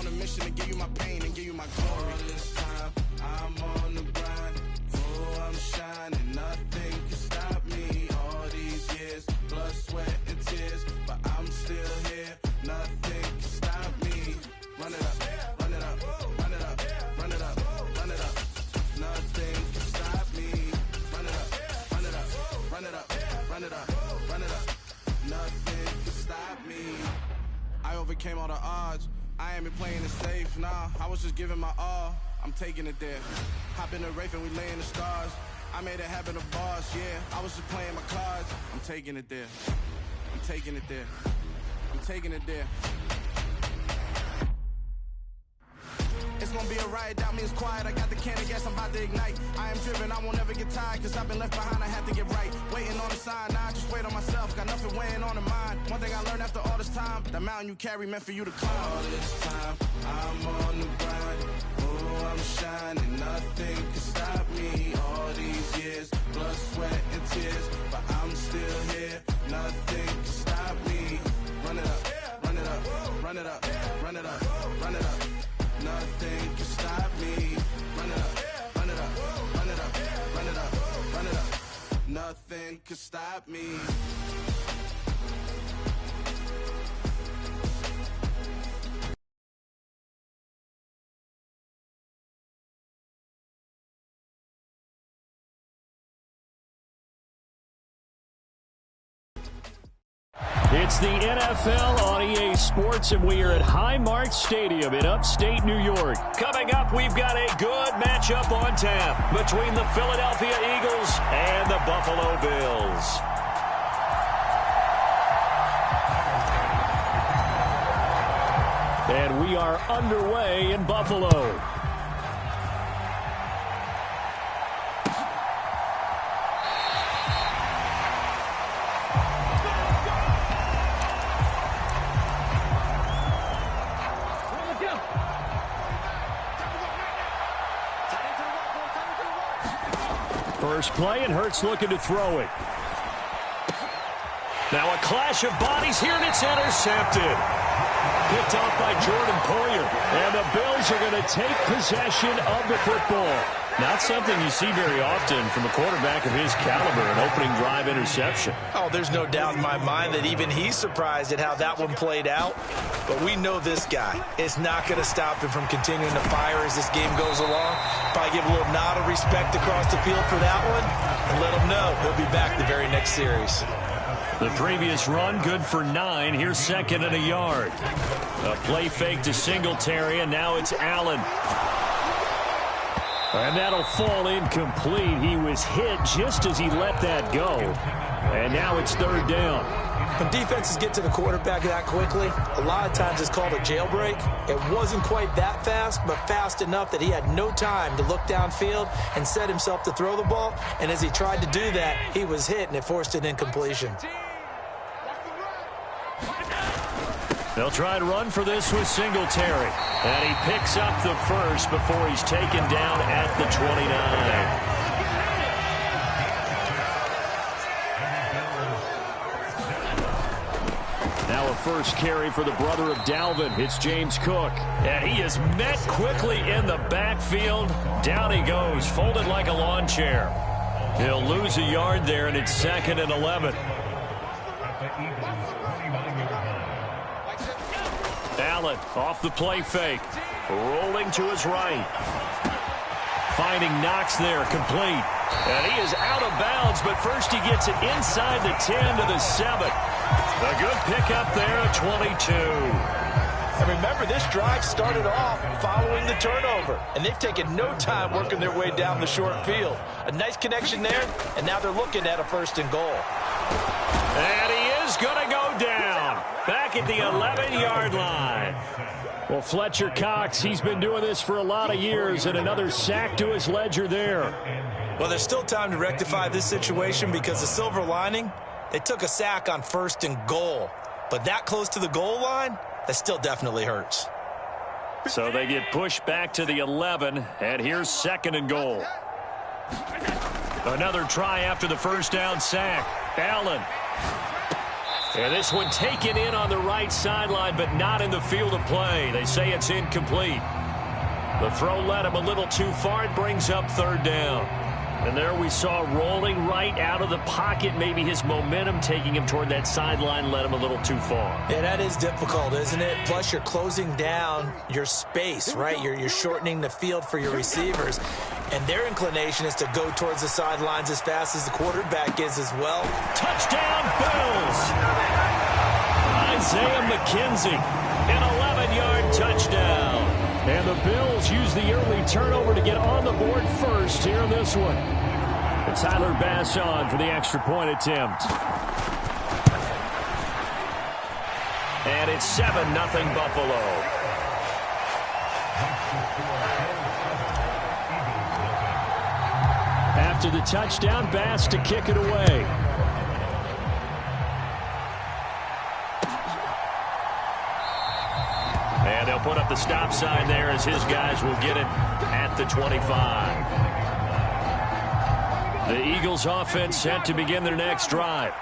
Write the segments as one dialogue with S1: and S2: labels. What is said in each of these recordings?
S1: on a mission to give you my pain and give you my glory. All this time, I'm on the grind. Oh, I'm shining, nothing can stop me. All these years, blood, sweat, and tears, but I'm still here. Nothing can stop me. Run it up, run it up, run it up, run it up, run it up. Nothing can stop me. Run it up, run it up, run it up, run it up, run it up. Nothing can stop me. I overcame all the odds. I ain't been playing it safe, nah. I was just giving my all. I'm taking it there. Hop in the Wraith and we lay in the stars. I made it happen to boss, yeah. I was just playing my cards. I'm taking it there. I'm taking it there. I'm taking it there. It's gonna be a riot, doubt me it's quiet. I got the can of gas, I'm about to ignite. I am driven, I won't ever get tired, cause I've been left behind, I had to get right. Waiting on the sign, nah, I just wait on myself. Got nothing weighing on the mind. One thing I learned after all this time, that mountain you carry meant for you to climb. All this time, I'm on the grind. Oh, I'm shining, nothing can stop me. All these years, blood, sweat, and tears, but I'm still here. Nothing can stop me. Run it up, run it up, run it up, run it up, run it up. Nothing can stop me. Run it up, run it up, run it up, run it up, run it up. Nothing can stop me.
S2: It's the NFL on EA Sports, and we are at Highmark Stadium in upstate New York. Coming up, we've got a good matchup on tap between the Philadelphia Eagles and the Buffalo Bills. And we are underway in Buffalo. First play, and Hurts looking to throw it. Now a clash of bodies here, and it's intercepted. Picked off by Jordan Poyer. And the Bills are going to take possession of the football. Not something you see very often from a quarterback of his caliber, an opening drive interception.
S3: Oh, there's no doubt in my mind that even he's surprised at how that one played out. But we know this guy is not going to stop him from continuing to fire as this game goes along. Probably give a little nod of respect across the field for that one and let him know he'll be back the very next series.
S2: The previous run, good for 9. Here's second and a yard. A play fake to Singletary, and now it's Allen. And that'll fall incomplete. He was hit just as he let that go. And now it's third down.
S3: When defenses get to the quarterback that quickly, a lot of times it's called a jailbreak. It wasn't quite that fast, but fast enough that he had no time to look downfield and set himself to throw the ball. And as he tried to do that, he was hit, and it forced an incompletion.
S2: They'll try and run for this with Singletary. And he picks up the first before he's taken down at the 29. Now a first carry for the brother of Dalvin. It's James Cook. And he is met quickly in the backfield. Down he goes, folded like a lawn chair. He'll lose a yard there, and it's second and 11. Allen off the play fake. Rolling to his right. Finding Knox there, complete. And he is out of bounds, but first he gets it inside the 10 to the 7. A good pickup there at 22.
S3: And remember, this drive started off following the turnover, and they've taken no time working their way down the short field. A nice connection there, and now they're looking at a first and goal.
S2: And he is going to go down. Back at the 11-yard line. Well, Fletcher Cox, he's been doing this for a lot of years, and another sack to his ledger there.
S3: Well, there's still time to rectify this situation because the silver lining, they took a sack on first and goal. But that close to the goal line, that still definitely hurts.
S2: So they get pushed back to the 11, and here's second and goal. Another try after the first down sack. Allen. And this one taken in on the right sideline, but not in the field of play. They say it's incomplete. The throw led him a little too far. It brings up third down. And there we saw rolling right out of the pocket. Maybe his momentum taking him toward that sideline led him a little too far.
S3: Yeah, that is difficult, isn't it? Plus, you're closing down your space, right? You're shortening the field for your receivers. And their inclination is to go towards the sidelines as fast as the quarterback is as well.
S2: Touchdown, Bills! Isaiah McKenzie, an 11-yard touchdown. And the Bills use the early turnover to get on the board first here in this one. And Tyler Bass on for the extra point attempt. And it's 7-0 Buffalo. After the touchdown, Bass to kick it away. And they'll put up the stop sign there as his guys will get it at the 25. The Eagles offense set to begin their next drive.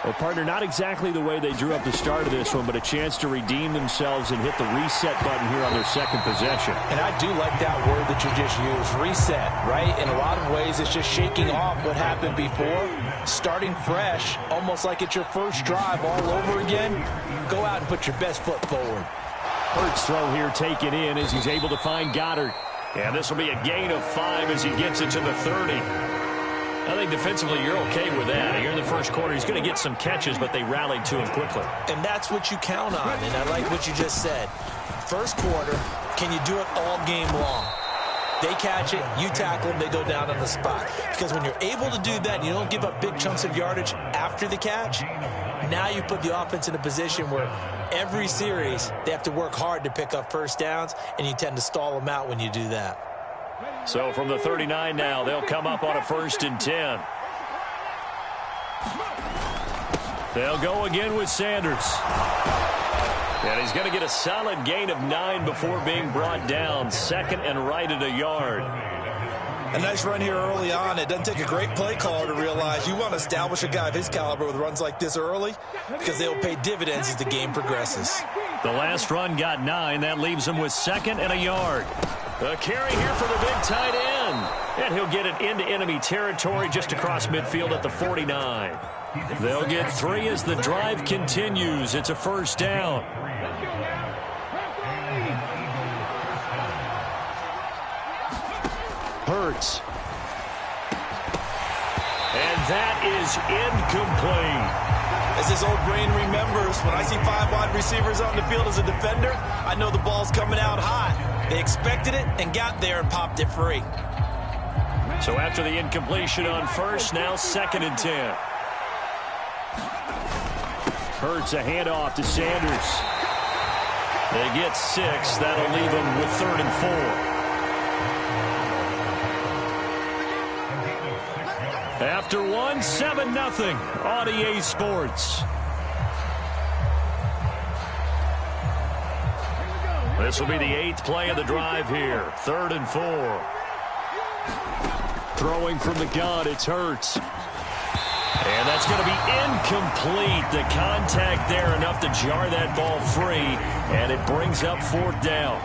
S2: Well, partner, not exactly the way they drew up the start of this one, but a chance to redeem themselves and hit the reset button here on their second possession.
S3: And I do like that word that you just used, reset, right? In a lot of ways, it's just shaking off what happened before, starting fresh, almost like it's your first drive all over again. Go out and put your best foot forward.
S2: Hurts throw here taken in as he's able to find Goddard. And this will be a gain of 5 as he gets it to the 30. I think defensively you're okay with that. Here in the first quarter, he's going to get some catches, but they rallied to him quickly.
S3: And that's what you count on, and I like what you just said. First quarter, can you do it all game long? They catch it, you tackle them, they go down on the spot. Because when you're able to do that, you don't give up big chunks of yardage after the catch. Now you put the offense in a position where every series they have to work hard to pick up first downs, and you tend to stall them out when you do that.
S2: So from the 39 now, they'll come up on a 1st and 10. They'll go again with Sanders. And he's going to get a solid gain of 9 before being brought down. 2nd and right at a yard.
S3: A nice run here early on. It doesn't take a great play caller to realize you want to establish a guy of his caliber with runs like this early because they'll pay dividends as the game progresses.
S2: The last run got 9. That leaves him with 2nd and a yard. A carry here for the big tight end. And he'll get it into enemy territory just across midfield at the 49. They'll get 3 as the drive continues. It's a 1st down. Hurts. And that is incomplete.
S3: As his old brain remembers, when I see 5 wide receivers on the field as a defender, I know the ball's coming out hot. They expected it and got there and popped it free.
S2: So after the incompletion on 1st, now 2nd and 10. Hurts a handoff to Sanders. They get 6. That'll leave them with 3rd and 4. After 1, 7-0 on EA Sports. This will be the 8th play of the drive here. 3rd and 4. Throwing from the gun, it's Hurts. And that's going to be incomplete. The contact there enough to jar that ball free, and it brings up 4th down.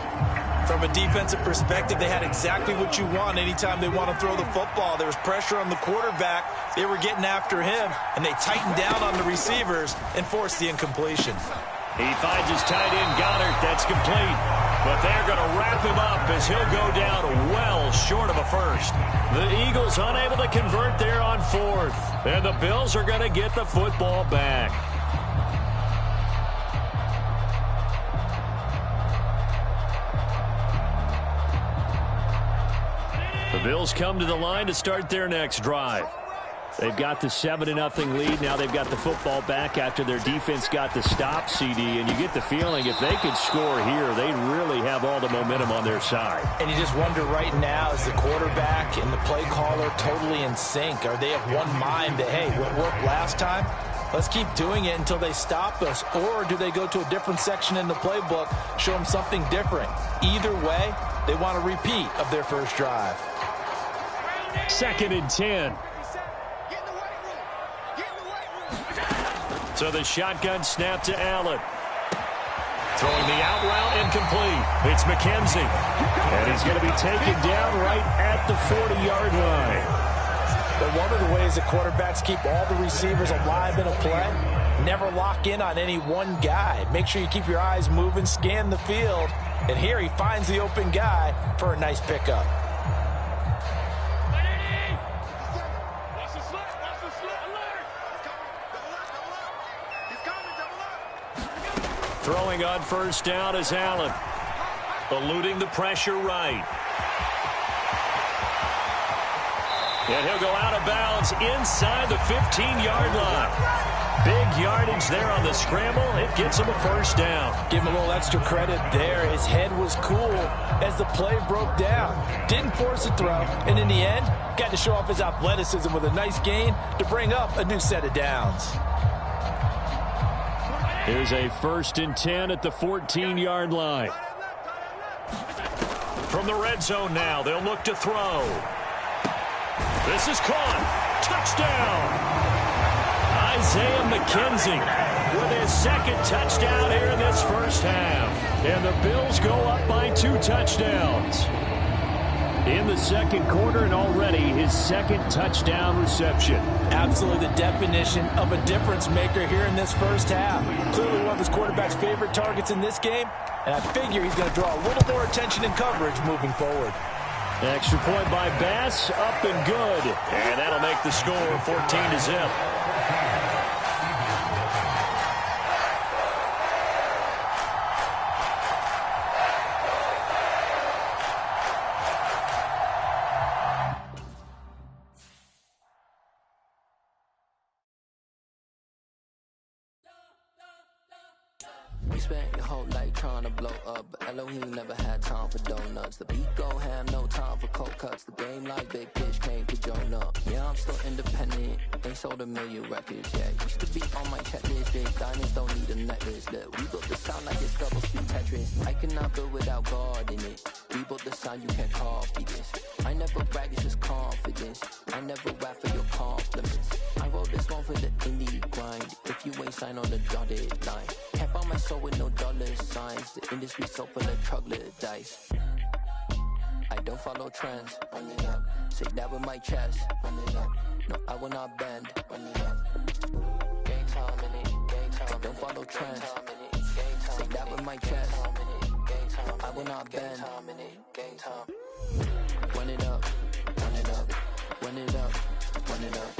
S3: From a defensive perspective, they had exactly what you want anytime they want to throw the football. There was pressure on the quarterback. They were getting after him, and they tightened down on the receivers and forced the incompletion.
S2: He finds his tight end, Goddard. That's complete. But they're going to wrap him up as he'll go down well short of a 1st. The Eagles unable to convert there on 4th. And the Bills are going to get the football back. The Bills come to the line to start their next drive. They've got the 7-0 lead. Now they've got the football back after their defense got the stop, CD. And you get the feeling if they could score here, they really have all the momentum on their side.
S3: And you just wonder right now, is the quarterback and the play caller totally in sync? Are they of one mind that, hey, what worked last time? Let's keep doing it until they stop us. Or do they go to a different section in the playbook, show them something different? Either way, they want a repeat of their first drive.
S2: 2nd and 10. So the shotgun snap to Allen. Throwing the out route incomplete. It's McKenzie. And he's going to be taken down right at the 40-yard line.
S3: But one of the ways that quarterbacks keep all the receivers alive in a play, never lock in on any one guy. Make sure you keep your eyes moving, scan the field. And here he finds the open guy for a nice pickup.
S2: Throwing on first down is Allen. Eluding the pressure right. And he'll go out of bounds inside the 15-yard line. Big yardage there on the scramble. It gets him a first down.
S3: Give him a little extra credit there. His head was cool as the play broke down. Didn't force a throw. And in the end, got to show off his athleticism with a nice gain to bring up a new set of downs.
S2: Here's a 1st and 10 at the 14-yard line. From the red zone now, they'll look to throw. This is caught. Touchdown. Isaiah McKenzie with his 2nd touchdown here in this first half. And the Bills go up by 2 touchdowns. In the 2nd quarter, and already his 2nd touchdown reception.
S3: Absolutely the definition of a difference maker here in this first half. Clearly one of his quarterback's favorite targets in this game, and I figure he's going to draw a little more attention and coverage moving forward.
S2: Extra point by Bass, up and good. And that'll make the score 14-0.
S4: Spent your whole life trying to blow up, but Elohim never had time for donuts. The beat go ham, no time for cold cuts. The game like Big Pitch came to Jonah. Yeah, I'm still independent, ain't sold a million records yet. Used to be on my checklist, big diamonds don't need a necklace. Look, we built the sound like it's double speed Tetris. I cannot build without God in it. We built the sound, you can't copy this. I never brag, it's just confidence. I never rap for your compliments. I wrote this one for the indie grind. If you ain't signed on the dotted line, can't buy my soul with no dollar signs. The industry so full of troglodytes. I don't follow trends. Run it up. Say that with my chest. Run it up. No, I will not bend. Run it up. Game time in it. Game time. I don't follow trends. Say that with my chest. I will not bend. Game time. Run it up. Run it up. Run it up. Run it up.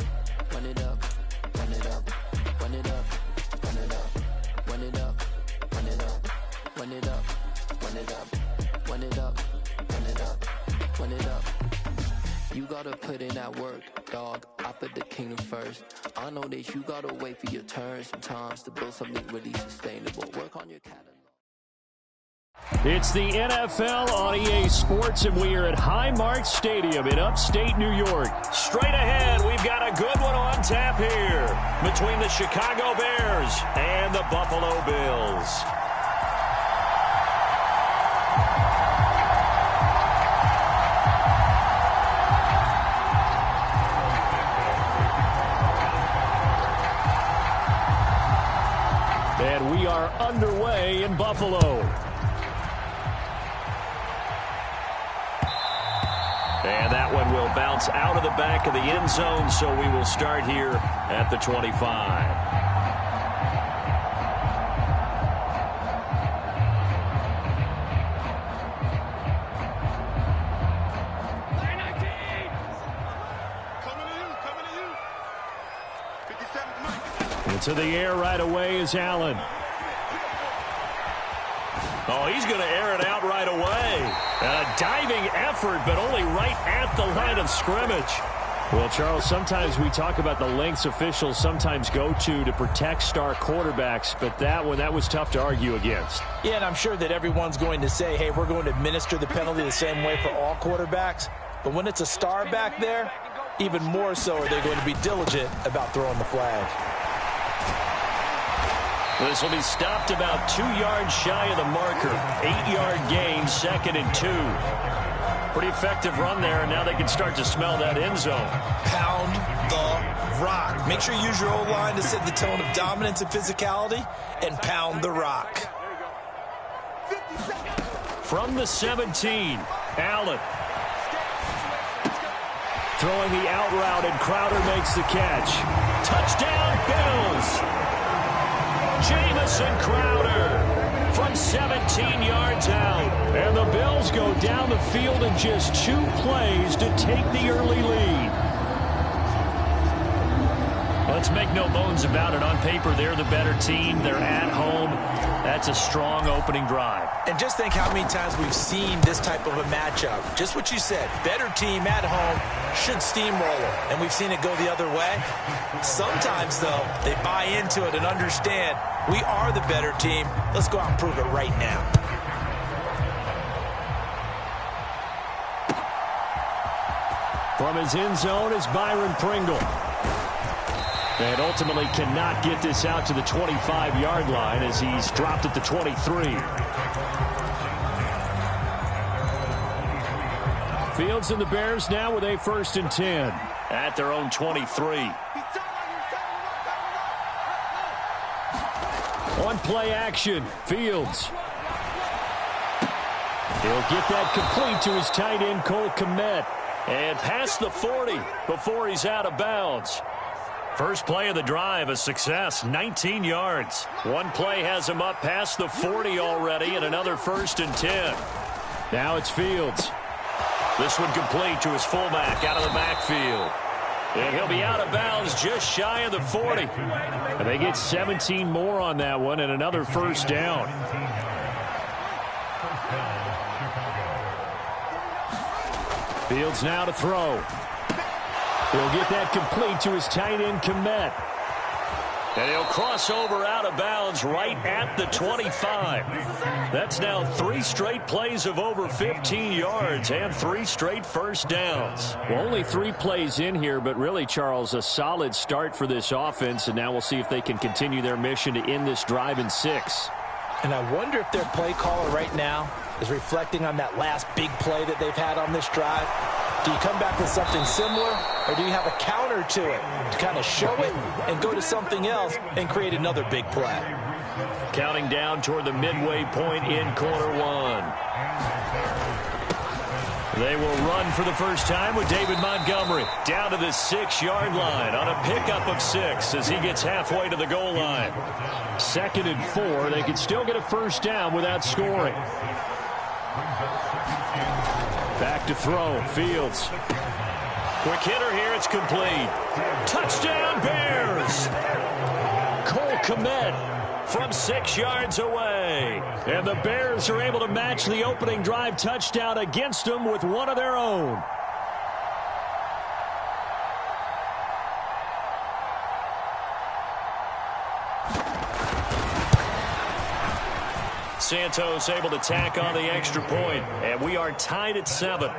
S4: Run it up. Run it up. Run it up. Run it up. Run it up. Run it up. Run it up. Run it up. Run it up. Run it up. Run it up. You gotta put in that work, dog. I put the kingdom first. I know that you gotta wait for your turn sometimes to build something really sustainable. Work on your catalog.
S2: It's the NFL on EA Sports, and we are at Highmark Stadium in upstate New York. Straight ahead, we've got a good one on tap here between the Chicago Bears and the Buffalo Bills. And we are underway in Buffalo. And that one will bounce out of the back of the end zone, so we will start here at the 25. Into the air right away is Allen. Oh, he's going to air it out right away. And a diving effort, but only right at the line of scrimmage. Well, Charles, sometimes we talk about the lengths officials sometimes go to protect star quarterbacks, but that was tough to argue against.
S3: Yeah, and I'm sure that everyone's going to say, hey, we're going to administer the penalty the same way for all quarterbacks. But when it's a star back there, even more so are they going to be diligent about throwing the flag.
S2: This will be stopped about 2 yards shy of the marker. 8-yard gain, 2nd and 2. Pretty effective run there, and now they can start to smell that end zone.
S3: Pound the rock. Make sure you use your O-line to set the tone of dominance and physicality and pound the rock.
S2: From the 17, Allen. Throwing the out route, and Crowder makes the catch. Touchdown, Bills! Jamison Crowder from 17 yards out. And the Bills go down the field in just 2 plays to take the early lead. Let's make no bones about it. On paper, they're the better team. They're at home. That's a strong opening drive.
S3: And just think how many times we've seen this type of a matchup. Just what you said, better team at home should steamroller, and we've seen it go the other way. Sometimes, though, they buy into it and understand we are the better team. Let's go out and prove it right now.
S2: From his end zone is Byron Pringle. And ultimately cannot get this out to the 25-yard line as he's dropped at the 23. Fields and the Bears now with a 1st and 10 at their own 23. On play action, Fields. He'll get that complete to his tight end, Cole Kmet. And past the 40 before he's out of bounds. First play of the drive, a success, 19 yards. One play has him up past the 40 already, and another 1st and 10. Now it's Fields. This one complete to his fullback out of the backfield. And he'll be out of bounds just shy of the 40. And they get 17 more on that one and another 1st down. Fields now to throw. He'll get that complete to his tight end, Kmet. And he'll cross over out of bounds right at the 25. That's now 3 straight plays of over 15 yards and 3 straight 1st downs. Well, only 3 plays in here, but really, Charles, a solid start for this offense. And now we'll see if they can continue their mission to end this drive in 6.
S3: And I wonder if their play caller right now is reflecting on that last big play that they've had on this drive. Do you come back with something similar, or do you have a counter to it to kind of show it and go to something else and create another big play?
S2: Counting down toward the midway point in quarter 1. They will run for the first time with David Montgomery down to the 6-yard line on a pickup of 6 as he gets halfway to the goal line. 2nd and 4. They can still get a 1st down without scoring. Back to throw, Fields. Quick hitter here, it's complete. Touchdown, Bears! Cole Kmet from 6 yards away. And the Bears are able to match the opening drive touchdown against them with one of their own. Santos able to tack on the extra point, and we are tied at 7.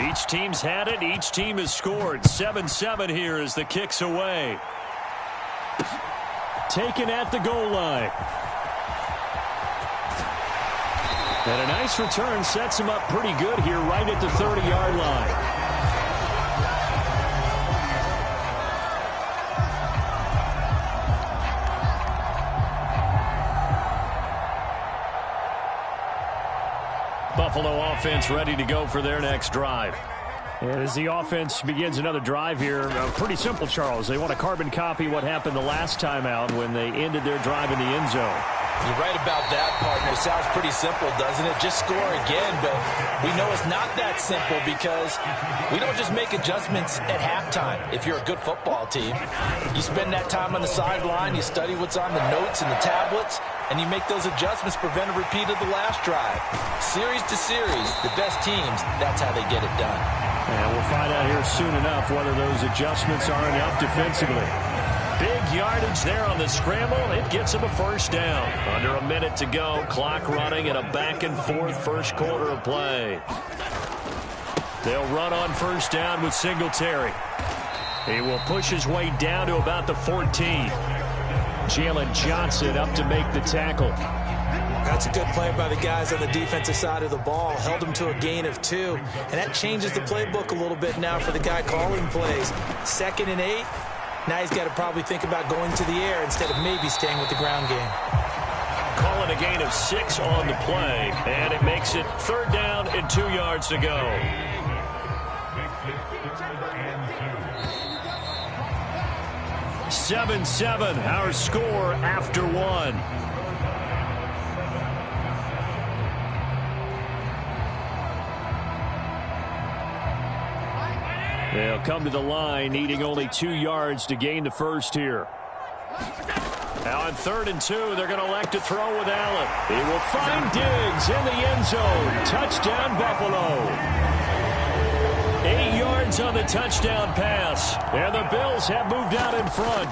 S2: Each team's had it. Each team has scored. 7-7 here as the kick's away. Taken at the goal line. And a nice return sets him up pretty good here right at the 30-yard line. Buffalo offense ready to go for their next drive. And as the offense begins another drive here, pretty simple, Charles. They want to carbon copy what happened the last time out when they ended their drive in the end zone.
S3: You're right about that, partner. It sounds pretty simple, doesn't it? Just score again, but we know it's not that simple because we don't just make adjustments at halftime. If you're a good football team, you spend that time on the sideline, you study what's on the notes and the tablets, and you make those adjustments, prevent a repeat of the last drive. Series to series, the best teams, that's how they get it done.
S2: And we'll find out here soon enough whether those adjustments are enough defensively. Big yardage there on the scramble. It gets him a 1st down. Under a minute to go. Clock running in a back-and-forth first quarter of play. They'll run on 1st down with Singletary. He will push his way down to about the 14. Jalen Johnson up to make the tackle.
S3: That's a good play by the guys on the defensive side of the ball. Held them to a gain of 2. And that changes the playbook a little bit now for the guy calling plays. 2nd and 8. Now he's got to probably think about going to the air instead of maybe staying with the ground game.
S2: Calling a gain of 6 on the play. And it makes it 3rd down and 2 yards to go. (7-7), our score after 1. They'll come to the line, needing only 2 yards to gain the first here. Now on 3rd and 2, they're going to elect to throw with Allen. He will find Diggs in the end zone. Touchdown, Buffalo. 8 yards on the touchdown pass. And the Bills have moved out in front.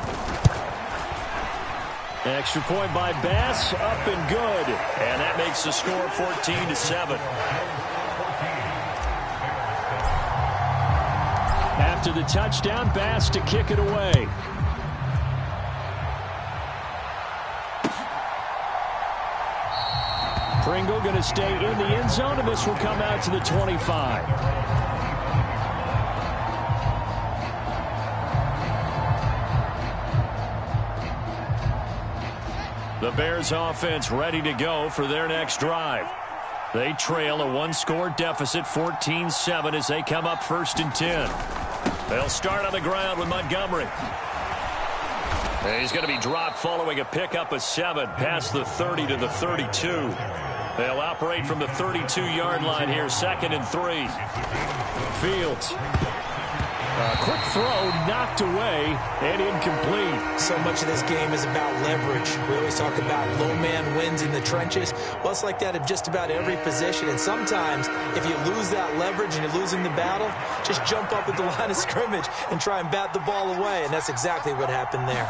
S2: Extra point by Bass, up and good. And that makes the score 14-7. After the touchdown, Bass to kick it away. Pringle going to stay in the end zone, and this will come out to the 25. The Bears offense ready to go for their next drive. They trail a 1-score deficit, 14-7, as they come up 1st and 10. They'll start on the ground with Montgomery. He's going to be dropped following a pickup of 7 past the 30 to the 32. They'll operate from the 32-yard line here, 2nd and 3. Fields. A quick throw, knocked away, and incomplete.
S3: So much of this game is about leverage. We always talk about low man wins in the trenches. Well, it's like that at just about every position. And sometimes, if you lose that leverage and you're losing the battle, just jump up at the line of scrimmage and try and bat the ball away. And that's exactly what happened there.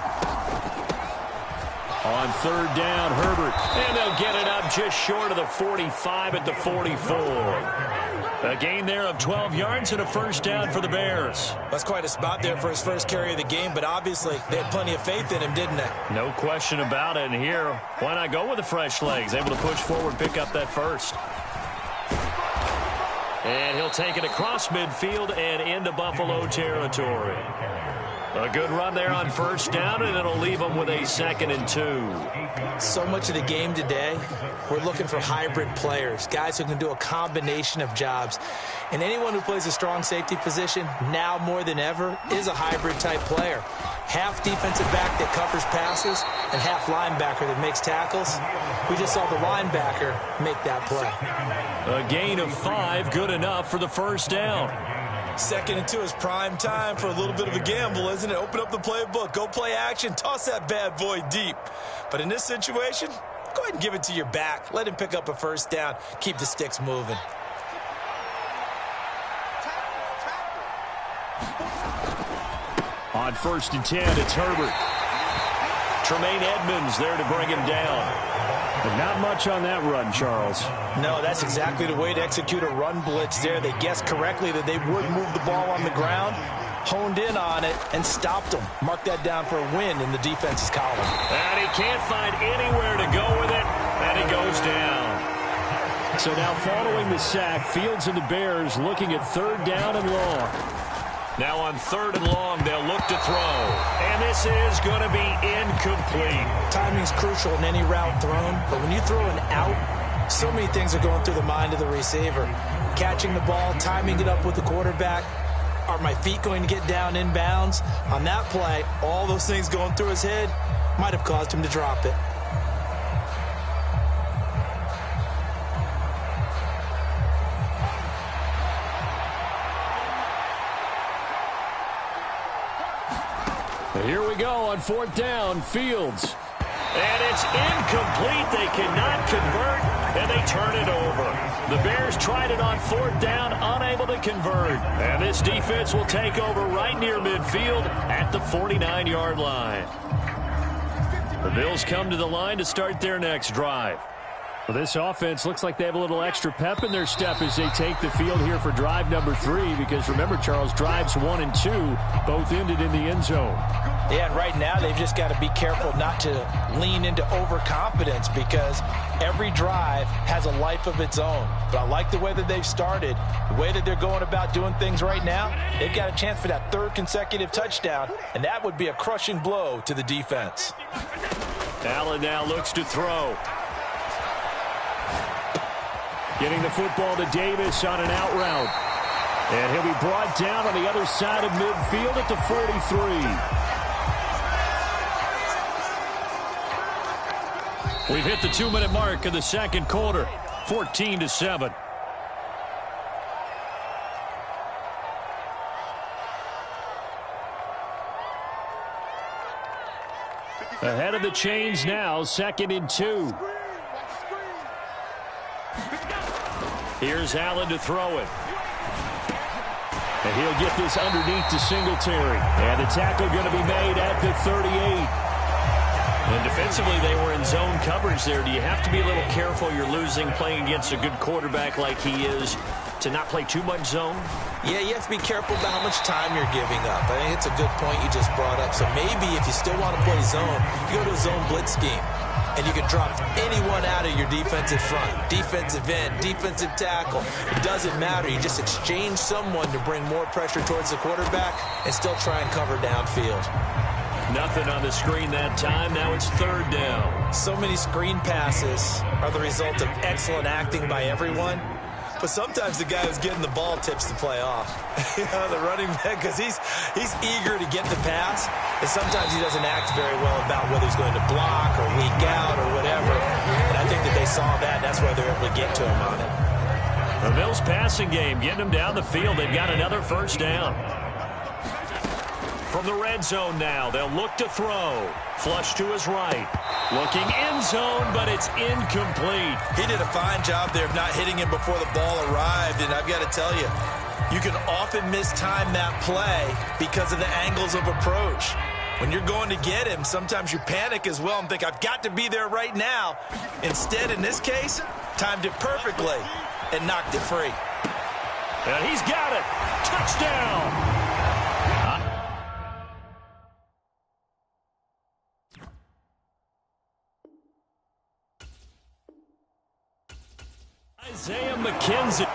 S2: On 3rd down, Herbert. And they'll get it up just short of the 45 at the 44. A gain there of 12 yards and a 1st down for the Bears.
S3: That's quite a spot there for his first carry of the game, but obviously they had plenty of faith in him, didn't they?
S2: No question about it. And here, why not go with the fresh legs? Able to push forward, pick up that first. And he'll take it across midfield and into Buffalo territory. A good run there on 1st down, and it'll leave them with a 2nd and 2.
S3: So much of the game today, we're looking for hybrid players, guys who can do a combination of jobs. And anyone who plays a strong safety position, now more than ever, is a hybrid-type player. Half defensive back that covers passes and half linebacker that makes tackles. We just saw the linebacker make that play.
S2: A gain of 5, good enough for the 1st down.
S3: 2nd and 2 is prime time for a little bit of a gamble, isn't it? Open up the playbook, go play action, toss that bad boy deep. But in this situation, go ahead and give it to your back. Let him pick up a 1st down, keep the sticks moving.
S2: On 1st and 10, it's Herbert. Tremaine Edmonds there to bring him down. But not much on that run, Charles.
S3: No, that's exactly the way to execute a run blitz there. They guessed correctly that they would move the ball on the ground, honed in on it, and stopped them. Mark that down for a win in the defense's column.
S2: And he can't find anywhere to go with it, and he goes down. So now following the sack, Fields and the Bears looking at 3rd down and long. Now on 3rd and long, they'll look to throw. And this is going to be incomplete.
S3: Timing's crucial in any route thrown, but when you throw an out, so many things are going through the mind of the receiver. Catching the ball, timing it up with the quarterback. Are my feet going to get down in bounds? On that play, all those things going through his head might have caused him to drop it.
S2: Here we go on 4th down, Fields. And it's incomplete. They cannot convert, and they turn it over. The Bears tried it on 4th down, unable to convert. And this defense will take over right near midfield at the 49-yard line. The Bills come to the line to start their next drive. Well, this offense looks like they have a little extra pep in their step as they take the field here for drive number 3, because remember, Charles, drives 1 and 2 both ended in the end zone.
S3: Yeah, and right now they've just got to be careful not to lean into overconfidence, because every drive has a life of its own. But I like the way that they've started, the way that they're going about doing things right now. They've got a chance for that 3rd consecutive touchdown, and that would be a crushing blow to the defense.
S2: Allen now looks to throw. Getting the football to Davis on an out route. And he'll be brought down on the other side of midfield at the 43. We've hit the 2-minute mark of the second quarter. 14-7. Ahead of the chains now, 2nd and 2. Here's Allen to throw it. And he'll get this underneath to Singletary. And the tackle going to be made at the 38. And defensively, they were in zone coverage there. Do you have to be a little careful? You're losing playing against a good quarterback like he is to not play too much zone?
S3: Yeah, you have to be careful about how much time you're giving up. I think it's a good point you just brought up. So maybe if you still want to play zone, you go to a zone blitz scheme. And you can drop anyone out of your defensive front, defensive end, defensive tackle. It doesn't matter. You just exchange someone to bring more pressure towards the quarterback and still try and cover downfield.
S2: Nothing on the screen that time. Now it's 3rd down.
S3: So many screen passes are the result of excellent acting by everyone. But sometimes the guy who's getting the ball tips the play off. The running back, because he's eager to get the pass, and sometimes he doesn't act very well about whether he's going to block or leak out or whatever. And I think that they saw that. That's why they're able to get to him on it.
S2: The Bills passing game, getting them down the field. They've got another 1st down. From the red zone now, they'll look to throw. Flush to his right. Looking end zone, but it's incomplete.
S3: He did a fine job there of not hitting him before the ball arrived, and I've got to tell you, you can often mistime that play because of the angles of approach. When you're going to get him, sometimes you panic as well and think, I've got to be there right now. Instead, in this case, timed it perfectly and knocked it free.
S2: And he's got it. Touchdown. Isaiah McKenzie.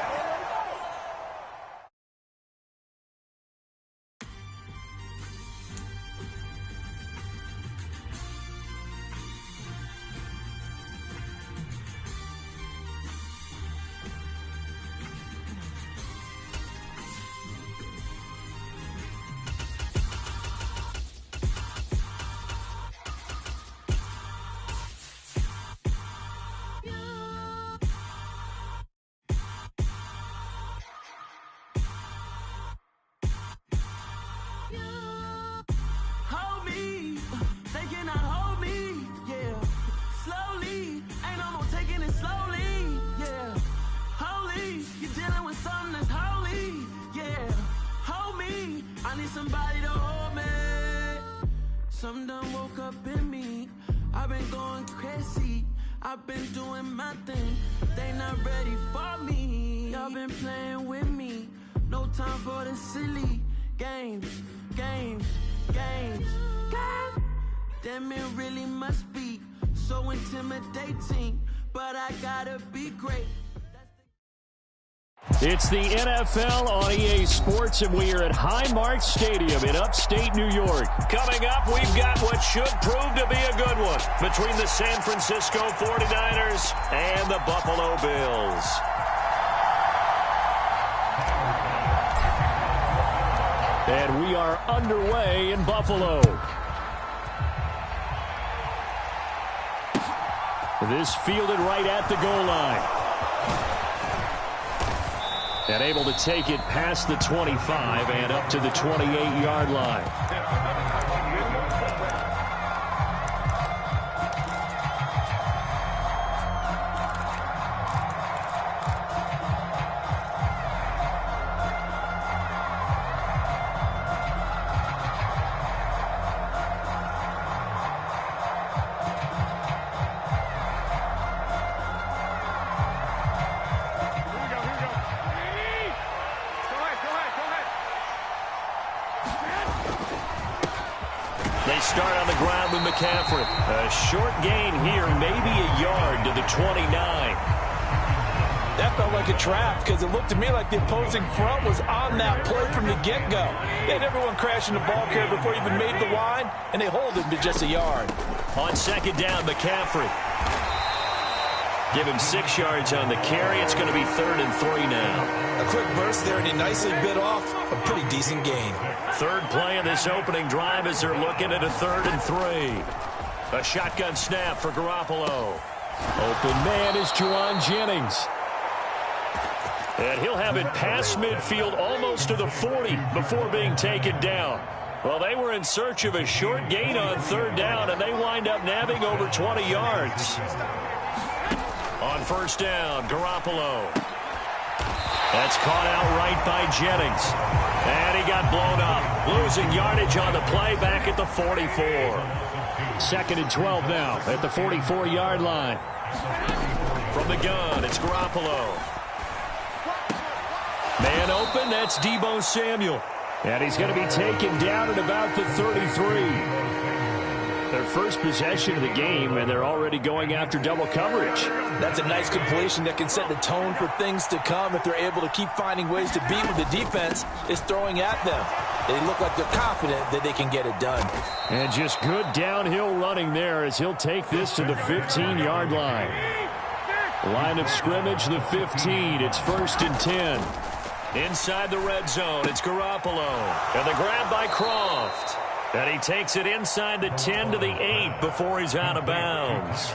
S1: Somebody to hold me. Some done woke up in me. I've been going crazy. I've been doing my thing. They not ready for me. Y'all been playing with me. No time for the silly games. God damn, it really must be so intimidating. But I gotta be great.
S2: It's the NFL on EA Sports, and we are at Highmark Stadium in upstate New York. Coming up, we've got what should prove to be a good one between the San Francisco 49ers and the Buffalo Bills. And we are underway in Buffalo. This fielded right at the goal line. And able to take it past the 25 and up to the 28-yard line. start on the ground with McCaffrey. A short gain here, maybe a yard to the 29.
S3: That felt like a trap because it looked to me like the opposing front was on that play from the get-go. They had everyone crashing the ball carrier before he even made the line, and they hold him to just a yard.
S2: On second down, McCaffrey. Give him 6 yards on the carry. It's going to be 3rd and 3 now.
S3: A quick burst there, and he nicely bit off a pretty decent gain.
S2: Third play of this opening drive as they're looking at a 3rd and 3. A shotgun snap for Garoppolo. Open man is Juwan Jennings. And he'll have it past midfield almost to the 40 before being taken down. Well, they were in search of a short gain on 3rd down, and they wind up nabbing over 20 yards. On 1st down, Garoppolo. That's caught out right by Jennings. And he got blown up. Losing yardage on the play back at the 44. 2nd and 12 now at the 44-yard line. From the gun, it's Garoppolo. Man open, that's Deebo Samuel. And he's going to be taken down at about the 33. Their first possession of the game, and they're already going after double coverage.
S3: That's a nice completion that can set the tone for things to come if they're able to keep finding ways to beat what the defense is throwing at them. They look like they're confident that they can get it done.
S2: And just good downhill running there as he'll take this to the 15-yard line. Line of scrimmage, the 15. It's 1st and 10. Inside the red zone, it's Garoppolo. And the grab by Croft. And he takes it inside the 10 to the 8 before he's out of bounds.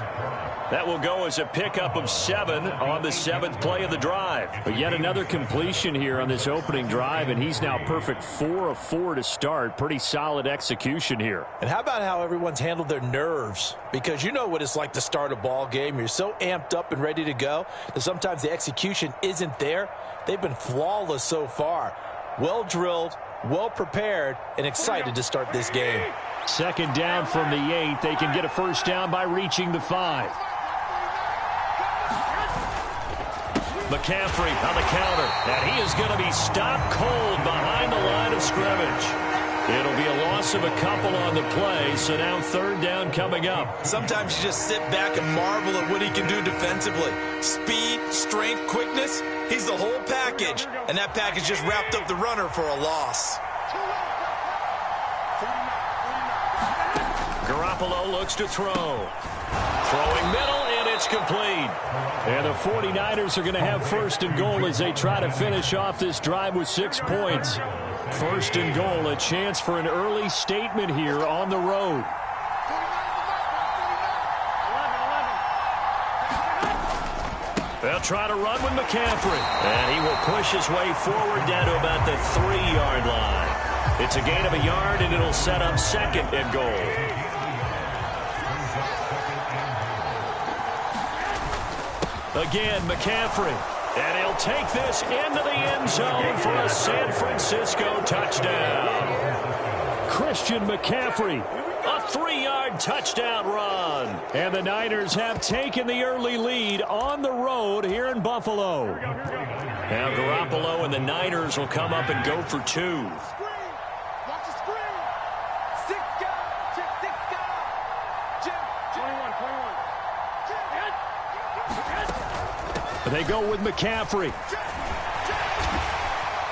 S2: That will go as a pickup of 7 on the 7th play of the drive. But yet another completion here on this opening drive, and he's now perfect 4 of 4 to start. Pretty solid execution here.
S3: And how about how everyone's handled their nerves? Because you know what it's like to start a ball game. You're so amped up and ready to go that sometimes the execution isn't there. They've been flawless so far. Well drilled, well prepared, and excited to start this game.
S2: 2nd down from the 8. They can get a 1st down by reaching the 5. McCaffrey on the counter, and he is going to be stopped cold behind the line of scrimmage. It'll be a loss of a couple on the play, so now 3rd down coming up.
S3: Sometimes you just sit back and marvel at what he can do defensively. Speed, strength, quickness, he's the whole package. And that package just wrapped up the runner for a loss.
S2: Garoppolo looks to throw. Throwing middle, and it's complete. And the 49ers are going to have 1st and goal as they try to finish off this drive with 6 points. 1st and goal, a chance for an early statement here on the road. They'll try to run with McCaffrey. And he will push his way forward down to about the 3-yard line. It's a gain of a yard, and it'll set up 2nd and goal. Again, McCaffrey. And he'll take this into the end zone for a San Francisco touchdown. Christian McCaffrey, a 3-yard touchdown run. And the Niners have taken the early lead on the road here in Buffalo. Now Garoppolo and the Niners will come up and go for 2. They go with McCaffrey.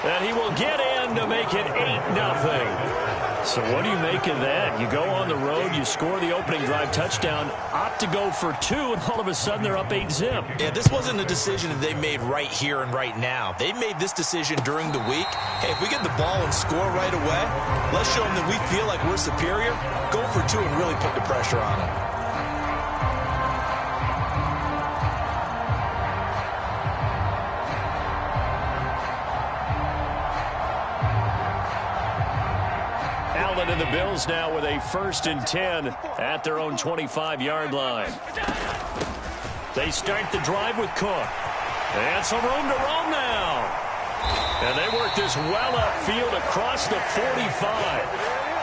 S2: And he will get in to make it 8-0. So what do you make of that? You go on the road, you score the opening drive touchdown, opt to go for 2, and all of a sudden they're up 8-zip.
S3: Yeah, this wasn't a decision that they made right here and right now. They made this decision during the week. Hey, if we get the ball and score right away, let's show them that we feel like we're superior. Go for 2 and really put the pressure on them.
S2: And the Bills now with a 1st and 10 at their own 25-yard line. They start the drive with Cook. And some room to roam now. And they work this well upfield across the 45.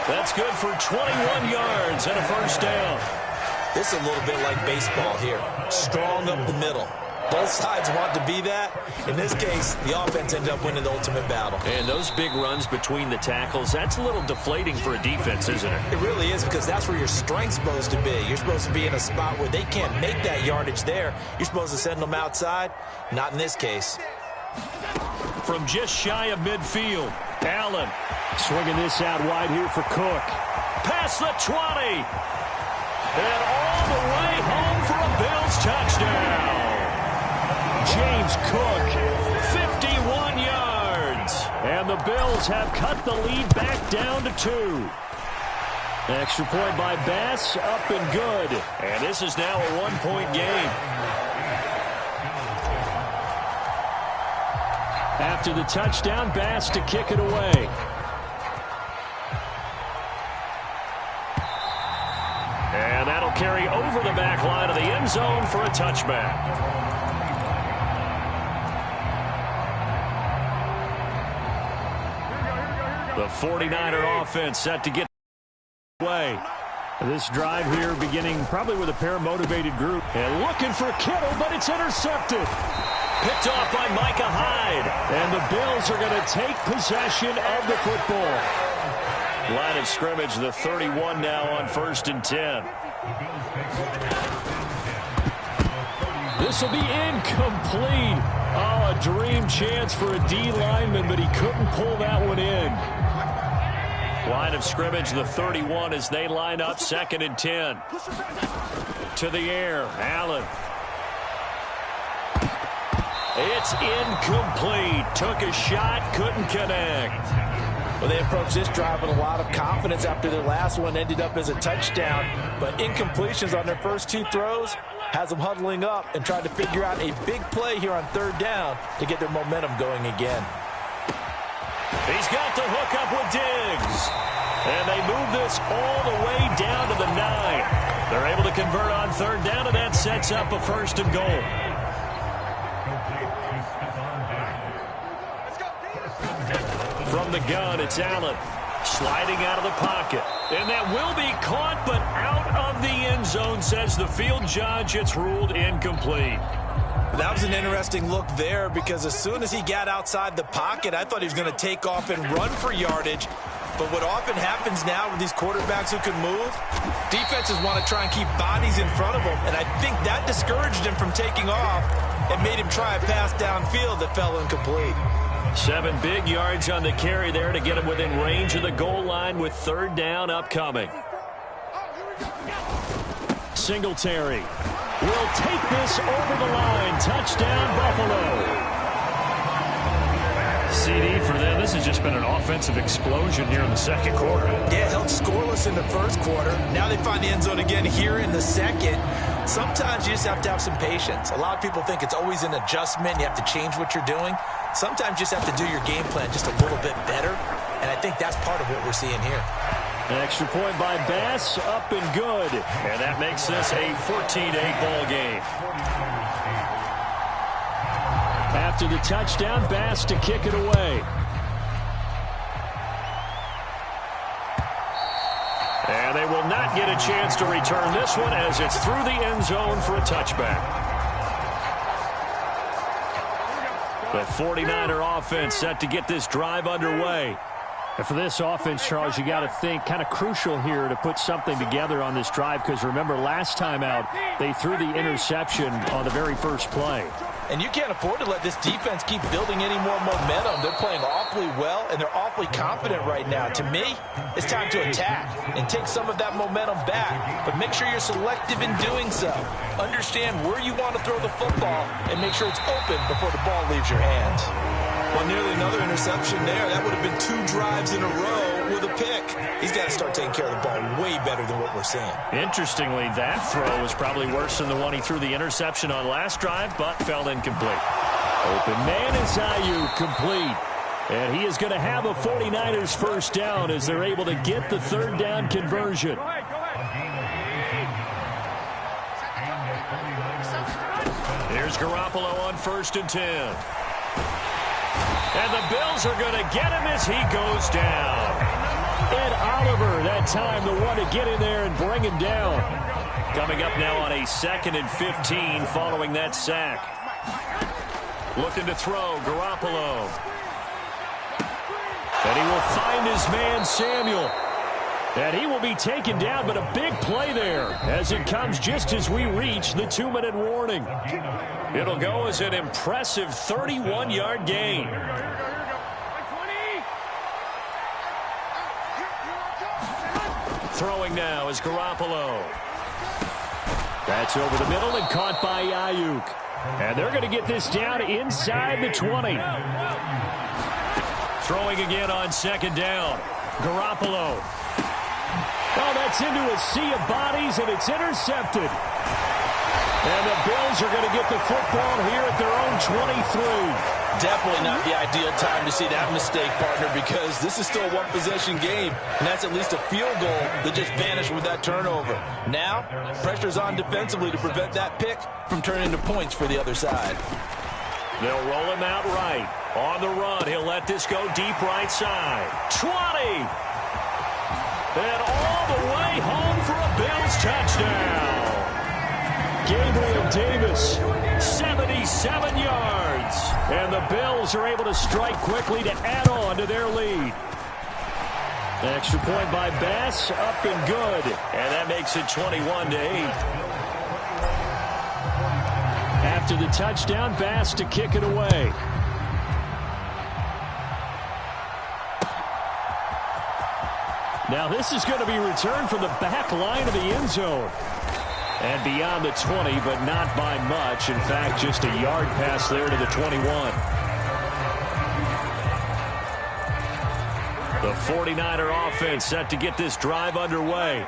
S2: That's good for 21 yards and a 1st down.
S3: This is a little bit like baseball here. Strong up the middle. Both sides want to be that. In this case, the offense ended up winning the ultimate battle.
S2: And those big runs between the tackles, that's a little deflating for a defense, isn't it?
S3: It really is, because that's where your strength's supposed to be. You're supposed to be in a spot where they can't make that yardage there. You're supposed to send them outside. Not in this case.
S2: From just shy of midfield, Allen swinging this out wide here for Cook. Past the 20. And all the way home for a Bills touchdown. James Cook, 51 yards. And the Bills have cut the lead back down to 2. Extra point by Bass, up and good. And this is now a one-point game. After the touchdown, Bass to kick it away. And that'll carry over the back line of the end zone for a touchback. The 49er offense set to get away. This drive here beginning probably with a pair-motivated group. And looking for Kittle, but it's intercepted. Picked off by Micah Hyde. And the Bills are going to take possession of the football. Line of scrimmage, the 31 now on 1st and 10. This will be incomplete. Oh, a dream chance for a D lineman, but he couldn't pull that one in. Line of scrimmage, the 31 as they line up 2nd and 10. To the air, Allen. It's incomplete. Took a shot, couldn't connect.
S3: Well, they approached this drive with a lot of confidence after their last one ended up as a touchdown. But incompletions on their first 2 throws has them huddling up and trying to figure out a big play here on 3rd down to get their momentum going again.
S2: He's got the hook up with Diggs. And they move this all the way down to the 9. They're able to convert on 3rd down, and that sets up a 1st and goal. From the gun, it's Allen. Sliding out of the pocket. And that will be caught, but out of the end zone, says the field judge. It's ruled incomplete.
S3: That was an interesting look there, because as soon as he got outside the pocket, I thought he was going to take off and run for yardage. But what often happens now with these quarterbacks who can move, defenses want to try and keep bodies in front of them. And I think that discouraged him from taking off and made him try a pass downfield that fell incomplete.
S2: 7 big yards on the carry there to get him within range of the goal line with 3rd down upcoming. Singletary will take this over the line. Touchdown, Buffalo. CD for them. This has just been an offensive explosion here in the 2nd quarter.
S3: Yeah, held scoreless in the 1st quarter. Now they find the end zone again here in the 2nd. Sometimes you just have to have some patience. A lot of people think it's always an adjustment. You have to change what you're doing. Sometimes you just have to do your game plan just a little bit better. And I think that's part of what we're seeing here.
S2: An extra point by Bass, up and good. And that makes this a 14-8 ball game. After the touchdown, Bass to kick it away. And they will not get a chance to return this one as it's through the end zone for a touchback. The 49er offense set to get this drive underway. And for this offense, Charles, you got to think kind of crucial here to put something together on this drive, because remember last time out they threw the interception on the very first play.
S3: And you can't afford to let this defense keep building any more momentum. They're playing awfully well, and they're awfully confident right now. To me, it's time to attack and take some of that momentum back. But make sure you're selective in doing so. Understand where you want to throw the football and make sure it's open before the ball leaves your hands. Well, nearly another interception there. That would have been 2 drives in a row with a pick. He's got to start taking care of the ball way better than what we're seeing. Interestingly, that throw was probably worse than the one he threw the interception on last drive, but fell incomplete.
S2: Open man is Ayuk, complete. And he is going to have a 49ers first down as they're able to get the 3rd down conversion. Here's Garoppolo on 1st and 10. And the Bills are going to get him as he goes down. Ed Oliver, that time, the one to get in there and bring him down. Coming up now on a 2nd and 15 following that sack. Looking to throw, Garoppolo. And he will find his man, Samuel. And he will be taken down, but a big play there as it comes just as we reach the 2-minute warning. It'll go as an impressive 31-yard gain. Throwing now is Garoppolo. That's over the middle and caught by Ayuk. And they're going to get this down inside the 20. Throwing again on second down. Garoppolo. Oh, that's into a sea of bodies, and it's intercepted. And the Bills are going to get the football here at their own 23.
S3: Definitely not the ideal time to see that mistake, partner, because this is still a one-possession game, and that's at least a field goal that just vanished with that turnover. Now, pressure's on defensively to prevent that pick from turning into points for the other side.
S2: They'll roll him out right. On the run, he'll let this go deep right side. 20! And all the way home for a Bills touchdown. Gabriel Davis, 77 yards. And the Bills are able to strike quickly to add on to their lead. An extra point by Bass, up and good. And that makes it 21-8. After the touchdown, Bass to kick it away. Now this is going to be returned from the back line of the end zone. And beyond the 20, but not by much. In fact, just a yard pass there to the 21. The 49er offense set to get this drive underway.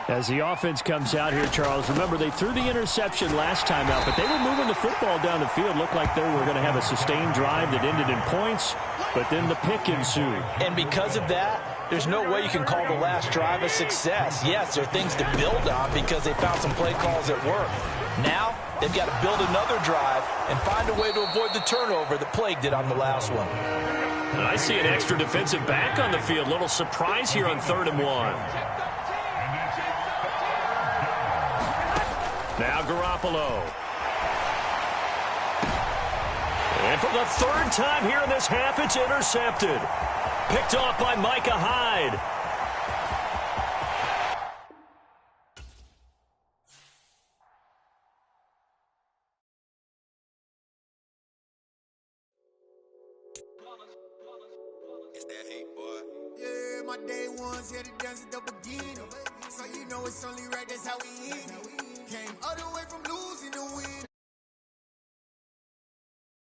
S2: As the offense comes out here, Charles, remember they threw the interception last time out, but they were moving the football down the field. Looked like they were going to have a sustained drive that ended in points, but then the pick ensued.
S3: And because of that, there's no way you can call the last drive a success. Yes, there are things to build on because they found some play calls that work. Now, they've got to build another drive and find a way to avoid the turnover that plagued it on the last one.
S2: And I see an extra defensive back on the field. Little surprise here on 3rd and 1. Now Garoppolo. And for the 3rd time here in this half, it's intercepted. Picked off by Micah Hyde.
S1: It's that heat, boy. Yeah, my day ones here to dance at the beginning. So you know it's only right, that's how we eat. Came all the way from losing to win.